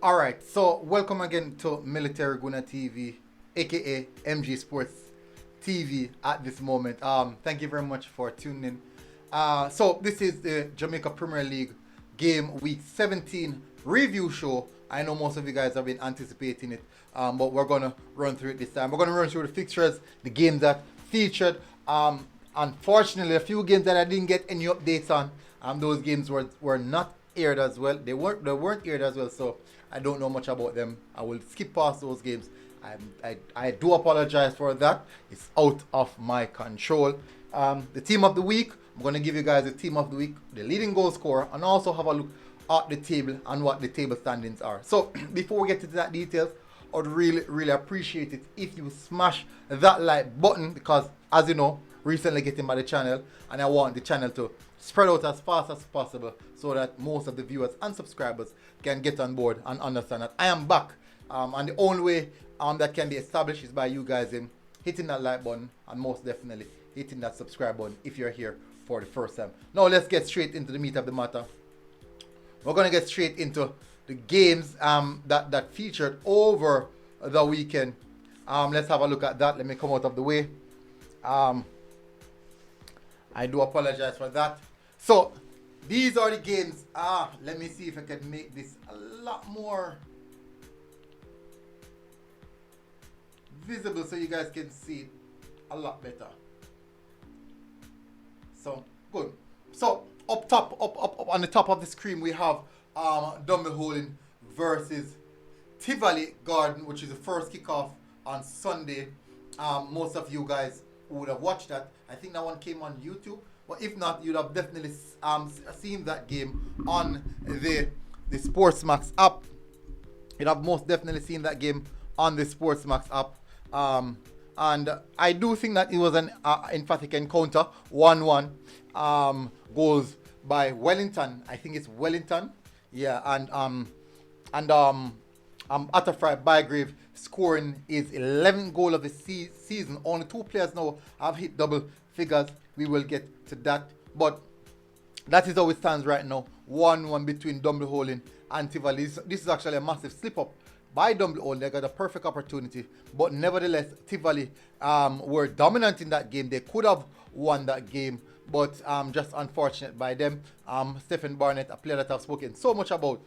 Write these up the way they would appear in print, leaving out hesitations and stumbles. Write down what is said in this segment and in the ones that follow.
Alright, so welcome again to Military Guna TV, aka MG Sports TV at this moment. Thank you very much for tuning in. So this is the Jamaica Premier League game week 17 review show. I know most of you guys have been anticipating it, but we're gonna run through it this time. We're gonna run through the fixtures, the games that featured. Unfortunately, a few games that I didn't get any updates on. Those games were not aired as well. They weren't aired as well, so I don't know much about them. I will skip past those games. I do apologize for that. It's out of my control. The team of the week, I'm going to give you guys the team of the week, the leading goal scorer, and also have a look at the table and what the table standings are. So before we get into that details, I would really appreciate it if you smash that like button, because as you know, recently getting by the channel, and I want the channel to spread out as fast as possible so that most of the viewers and subscribers can get on board and understand that I am back. And the only way that can be established is by you guys hitting that like button and most definitely hitting that subscribe button if you're here for the first time. Now let's get straight into the meat of the matter. We're going to get straight into the games that featured over the weekend. Let's have a look at that. Let me come out of the way. I do apologize for that. So these are the games. Let me see if I can make this a lot more visible so you guys can see it a lot better. So good. So up on the top of the screen we have Dumbleholing versus Tivoli Garden, which is the first kickoff on Sunday. Most of you guys would have watched that. I think that one came on YouTube, but if not, you'd have definitely seen that game on the Sportsmax app. You'd have most definitely seen that game on the Sportsmax app. And I do think that it was an emphatic encounter. 1-1 goals by Wellington. I think it's Wellington. Yeah, and Atterfry Bygrave scoring his 11th goal of the season. Only two players now have hit double figures. We will get to that, but that is how it stands right now. 1-1 between Dumbleholing and Tivoli. This is actually a massive slip up by Dumbleholing. They got a perfect opportunity, but nevertheless Tivoli were dominant in that game. They could have won that game, but just unfortunate by them. Stephen Barnett, a player that I've spoken so much about,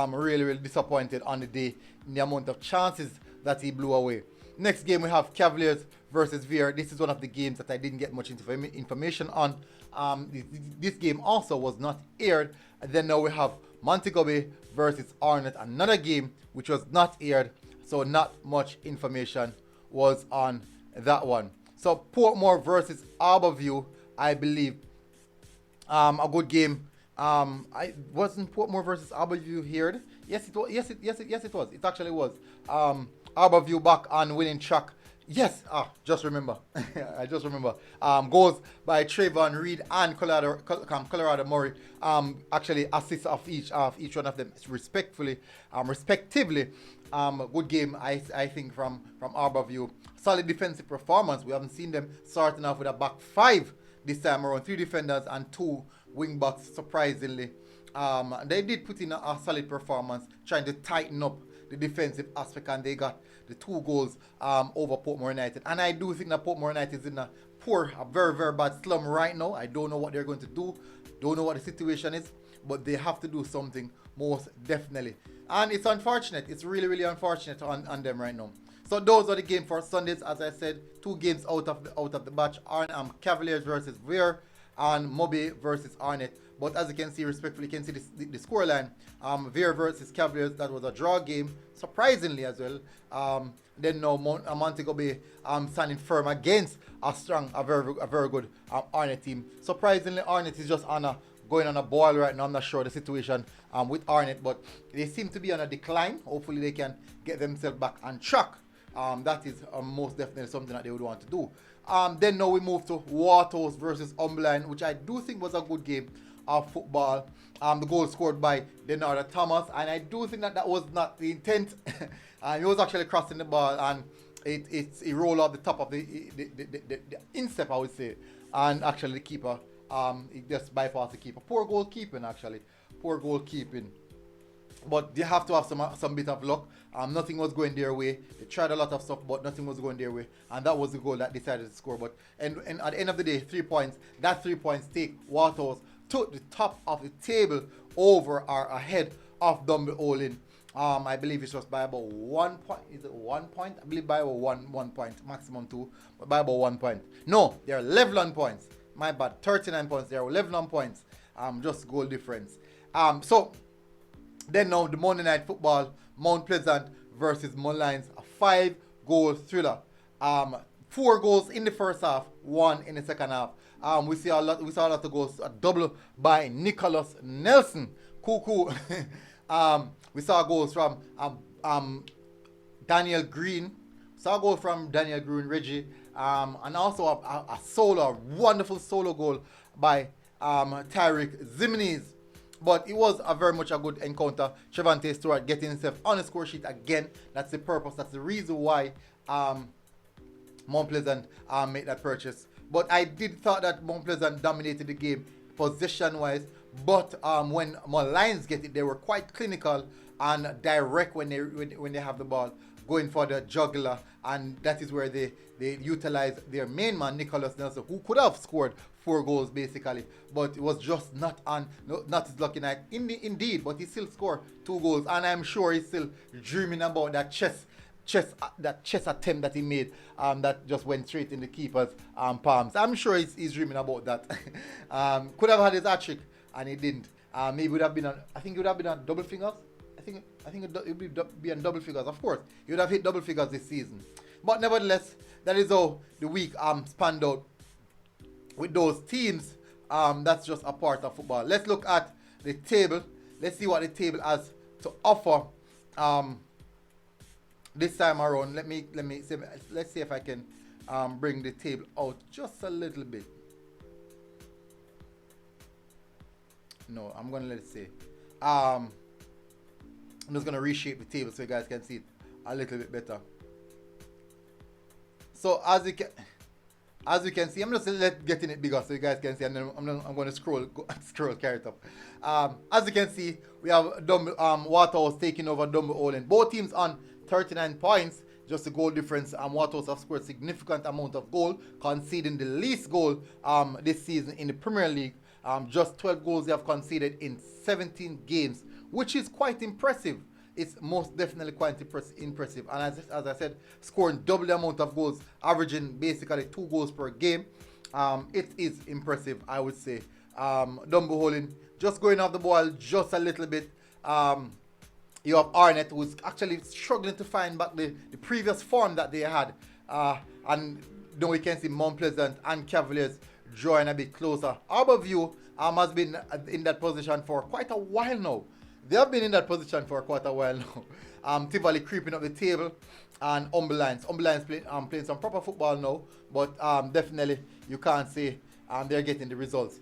really disappointed on the day in the amount of chances that he blew away. Next game we have Cavaliers versus Veer. This is one of the games that I didn't get much information on. This game also was not aired. And then now we have Montego Bay versus Arnott, another game which was not aired, so not much information was on that one. So Portmore versus Arborview, I believe a good game. I wasn't Portmore versus Arborview aired. Yes, it was. Yes, it was. It actually was. Arborview back on winning track. Yes, just remember. I just remember. Goals by Trayvon Reed and Colorado Murray. Actually assists of each one of them respectively. Good game, I think, from Arborview. Solid defensive performance. We haven't seen them starting off with a back five this time around. 3 defenders and 2 wing backs, surprisingly. They did put in a solid performance, trying to tighten up the defensive aspect, and they got the 2 goals over Portmore United. And I do think that Portmore United is in a very bad slum right now. I don't know what they're going to do, don't know what the situation is, but they have to do something most definitely. And it's unfortunate. It's really unfortunate on them right now. So those are the games for Sundays. As I said, 2 games out of the batch are Cavaliers versus Veer and Moby versus Arnott. But as you can see, respectfully, you can see the scoreline. Veer versus Cavaliers, that was a draw game, surprisingly as well. Then now Montego Bay standing firm against a very good Arnott team. Surprisingly, Arnott is just going on a boil right now. I'm not sure the situation with Arnott, but they seem to be on a decline. Hopefully they can get themselves back on track. That is most definitely something that they would want to do. Then now we move to Waterhouse versus Umberline, which I do think was a good game of football. The goal scored by Denarda Thomas, and I do think that was not the intent. He was actually crossing the ball, and it rolled off the top of the instep, I would say, and actually the keeper, it just bypassed the keeper. Poor goalkeeping, actually. Poor goalkeeping. but they have to have some bit of luck. Nothing was going their way. They tried a lot of stuff, but nothing was going their way, and that was the goal that decided to score. But and at the end of the day, 3 points. That 3 points take Waterhouse to the top of the table over or ahead of Dunbeolin. I believe it's just by about 1 point. Is it 1 point? I believe by about 1 point, maximum 2, but by about 1 point. No, they're level on points. My bad, 39 points. They're 11 on points. Just goal difference. So then now the Monday Night Football, Mount Pleasant versus Mullines, a 5-goal thriller. 4 goals in the first half, 1 in the second half. We saw a lot of goals, a double by Nicholas Nelson. Cool. We saw goals from Daniel Green. Saw a goal from Daniel Green, Reggie, and also a wonderful solo goal by Tyreek Zimnes. But it was a very much a good encounter. Trevante Stewart getting himself on the score sheet again. That's the purpose. That's the reason why Mount Pleasant made that purchase. But I did thought that Mount Pleasant dominated the game possession-wise. But when Lions get it, they were quite clinical and direct when they have the ball, going for the juggler, and that is where they utilize their main man, Nicholas Nelson, who could have scored 4 goals basically, but it was just not his lucky night. Indeed, but he still scored 2 goals, and I'm sure he's still dreaming about that chess attempt that he made, that just went straight in the keeper's palms. I'm sure he's dreaming about that. Could have had his hat trick, and he didn't. Maybe it would have been I think it would have been on double fingers. I think it would be on double figures. Of course, he would have hit double figures this season. But nevertheless, that is how the week spanned out with those teams. That's just a part of football. Let's look at the table. Let's see what the table has to offer this time around. Let's see if I can bring the table out just a little bit. No, I'm gonna let it see. I'm just gonna reshape the table so you guys can see it a little bit better. So as you can see, I'm just getting it bigger so you guys can see, and then I'm gonna scroll carry it up. As you can see, we have Waterhouse taking over Dunbeolin. Both teams on 39 points, just a goal difference. Waterhouse have scored significant amount of goal, conceding the least goal this season in the Premier League. Just 12 goals they have conceded in 17 games, which is quite impressive. It's most definitely quite impressive. And as I said, scoring double the amount of goals, averaging basically 2 goals per game. It is impressive, I would say. Dunbeolin just going off the ball just a little bit. You have Arnett, who's actually struggling to find back the previous form that they had. And then we can see Mount Pleasant and Cavaliers drawing a bit closer. Harbourview has been in that position for quite a while now. They have been in that position for quite a while now. Tivoli creeping up the table, and Umberlines playing some proper football now, but definitely you can't say they're getting the results.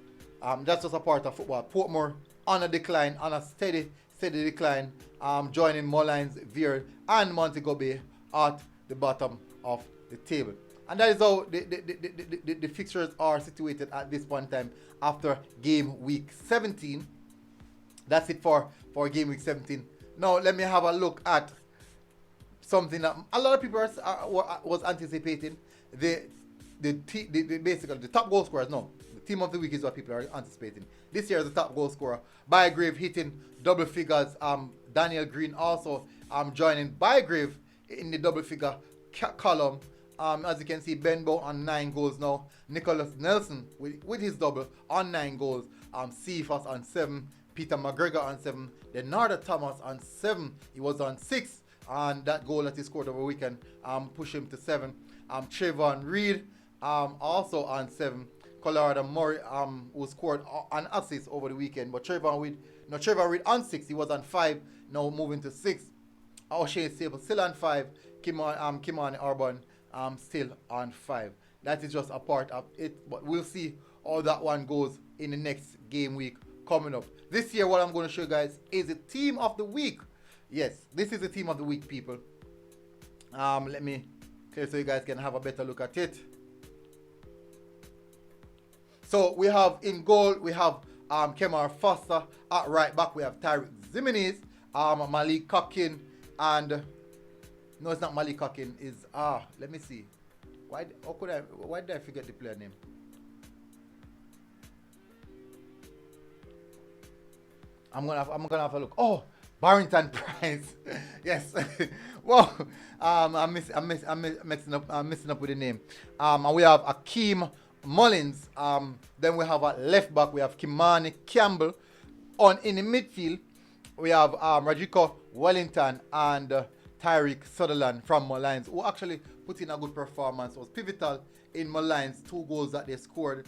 That's just a part of football. Portmore on a decline, on a steady decline, joining Mullines, Veer, and Montego Bay at the bottom of the table. And that is how the fixtures are situated at this point in time after game week 17. That's it for game week 17. Now let me have a look at something that a lot of people was anticipating. Basically the top goal scorers. No, the team of the week is what people are anticipating. This year is the top goal scorer. Bygrave hitting double figures. Daniel Green also joining Bygrave in the double figure column. As you can see, Benbow on 9 goals now. Nicholas Nelson with his double on 9 goals. Cephas on 7. Peter McGregor on 7. Then Narda Thomas on 7. He was on 6. And that goal that he scored over the weekend pushed him to 7. Trayvon Reed also on 7. Colorado Murray who scored an assist over the weekend. But Trayvon Reed on 6. He was on 5. Now moving to 6. O'Shea Stable still on 5. Kimani Urban still on 5. That is just a part of it, but we'll see how that one goes in the next game week coming up. This year, what I'm going to show you guys is the team of the week. Yes, this is the team of the week, people. Let me clear so you guys can have a better look at it. So we have in goal, we have Kemar Foster. At right back, we have Tyreek Zimines. Malik Cockin, and no, it's not Malik Cockin. Is let me see. Why did I forget the player name? I'm gonna have a look. Oh, Barrington Price. Yes. Well, I'm mixing up with the name. And we have Akeem Mullins. Then we have a left back. We have Kimani Campbell. In the midfield, we have Rajiko Wellington and Tyreek Sutherland from Mullins, who actually put in a good performance. Was pivotal in Mullins' 2 goals that they scored.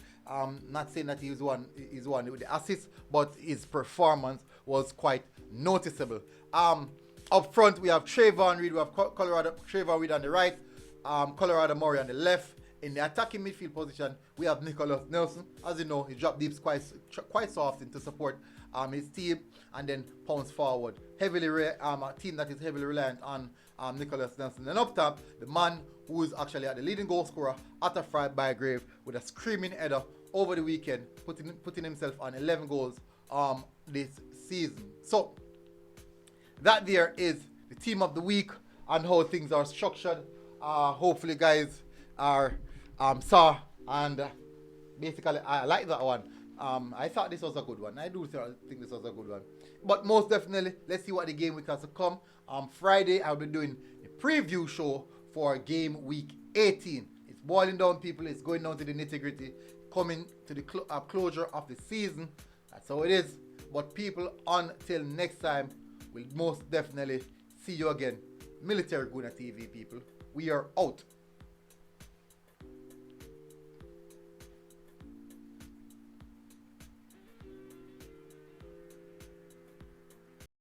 Not saying that he's one with the assist, but his performance was quite noticeable. Up front, we have Trayvon Reed. We have Trayvon Reed on the right, Colorado Murray on the left. In the attacking midfield position, we have Nicholas Nelson. As you know, he dropped deeps quite so often to support his team and then pounce forward. A team that is heavily reliant on Nicholas Nelson. And up top, the man who is actually the leading goal scorer, Atafry Bygrave, with a screaming header over the weekend, putting himself on 11 goals this season. So that there is the team of the week and how things are structured. Hopefully, guys are saw and basically I like that one. I thought this was a good one. I do think this was a good one. But most definitely, let's see what the game week has to come. Friday, I'll be doing a preview show for game week 18. It's boiling down, people. It's going down to the nitty-gritty, coming to the closure of the season. That's how it is. But people, until next time, we'll most definitely see you again. Military Guna TV, people. We are out.